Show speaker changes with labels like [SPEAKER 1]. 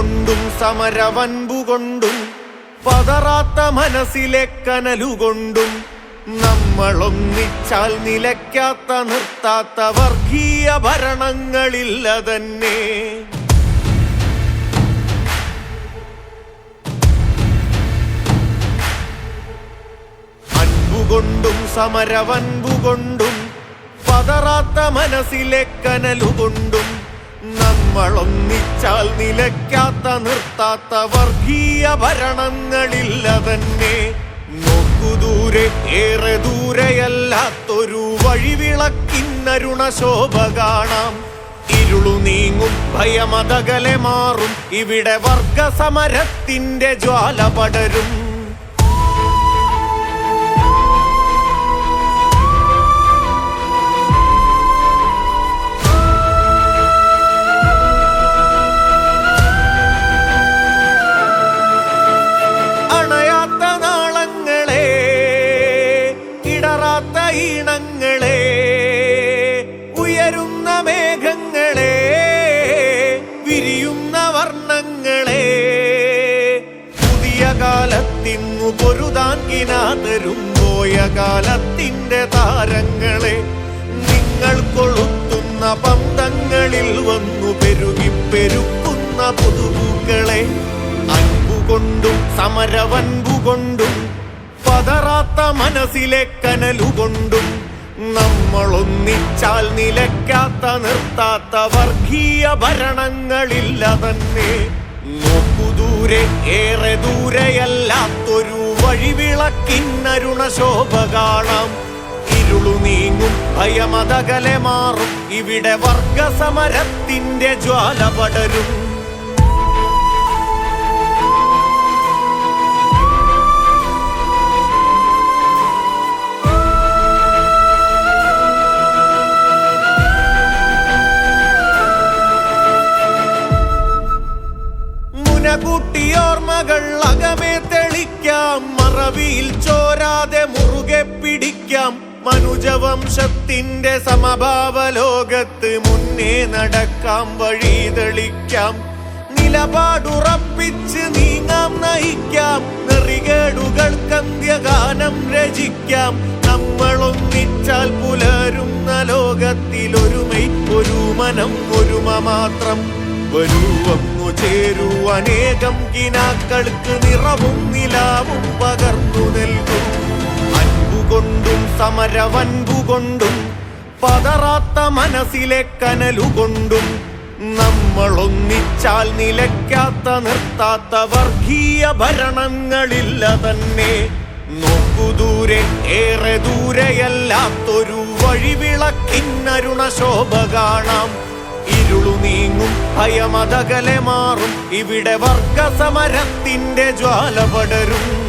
[SPEAKER 1] അൻപുകൊണ്ടും സമരവൻപുകൊണ്ടും പതറാത്ത മനസ്സിലെ കനലുകൊണ്ടും നമ്മളൊന്നിച്ചാൽ നിലയ്ക്കാത്ത നിർത്താത്ത വർഗീയ ഭരണങ്ങളില്ല തന്നെ. അൻപുകൊണ്ടും സമരവൻപുകൊണ്ടും പതറാത്ത മനസ്സിലെ കനലുകൊണ്ടും നമ്മളൊന്നിച്ചാൽ നിലയ്ക്കാത്ത നിർത്താത്ത വർഗീയ ഭരണങ്ങളില്ല തന്നെ. നോക്കുദൂരെ ഏറെ ദൂരെയല്ലാത്തൊരു വഴിവിളക്കിന്നരുണശോഭ കാണാം. ഇരുളു നീങ്ങും ഭയമതകലെ മാറും ഇവിടെ വർഗസമരത്തിന്റെ ജ്വാല പടരും. ഈണങ്ങളെ ഉയരുന്ന മേഘങ്ങളെ വിരിയുന്ന വർണ്ണങ്ങളെ പുതിയ കാലത്തിന്നു പൊരുതാൻ കിനാതരും പോയ കാലത്തിന്റെ താരങ്ങളെ നിങ്ങൾ കൊളുത്തുന്ന പന്തങ്ങളിൽ വന്നു പെരുകി പെരുക്കുന്ന പുതുപൂക്കളെ അൻപുകൊണ്ടും സമരവൻപുകൊണ്ടും പതറാത്ത മനസ്സിലെ കനലുകൊണ്ടും നമ്മളൊന്നിച്ചാൽ നിലയ്ക്കാത്ത നിർത്താത്ത വർഗീയ ഭരണങ്ങളില്ല തന്നെ. നോക്കുദൂരെ ഏറെ ദൂരെയല്ലാത്തൊരു വഴിവിളക്കിന്നരുണശോഭ കാണാം. ഇരുളു നീങ്ങും ഭയമതകലെ മാറും ഇവിടെ വർഗസമരത്തിന്റെ ജ്വാല പടരും. കൂട്ടിയോർമ്മകൾ അകമേ തെളിക്കാം, മറവിയിൽ ചോരാതെ മുറുകെ പിടിക്കാം. മനുജവംശത്തിന്റെ സമഭാവലോകത്ത് മുന്നേ നടക്കാം, വഴി തെളിക്കാം. നിലപാടുറപ്പിച്ച് നീങ്ങാം, നയിക്കാം. നെറികേടുകൾക്കന്ത്യഗാനം രചിക്കാം. നമ്മളൊന്നിച്ചാൽ പുലരുന്ന ലോകത്തിലൊരുമൈ ഒരു മനം ഒരുമ മാത്രം. വരൂ വന്നു ചേരൂ അനേകം കിനാക്കൾക്ക് നിറവും നിലാവും പകർന്നു നൽകും. അൻപുകൊണ്ടും സമരവൻപുകൊണ്ടും പതറാത്ത മനസ്സിലെ കനലുകൊണ്ടും നമ്മളൊന്നിച്ചാൽ നിലയ്ക്കാത്ത നിർത്താത്ത വർഗീയ ഭരണങ്ങളില്ല തന്നെ. നോക്കുദൂരെ ഏറെ ദൂരെയല്ലാത്തൊരു വഴിവിളക്കിന്നരുണശോഭ കാണാം. ഇരുളു നീങ്ങും ഭയമതകലെ മാറും ഇവിടെ വർഗസമരത്തിന്റെ ജ്വാല പടരും.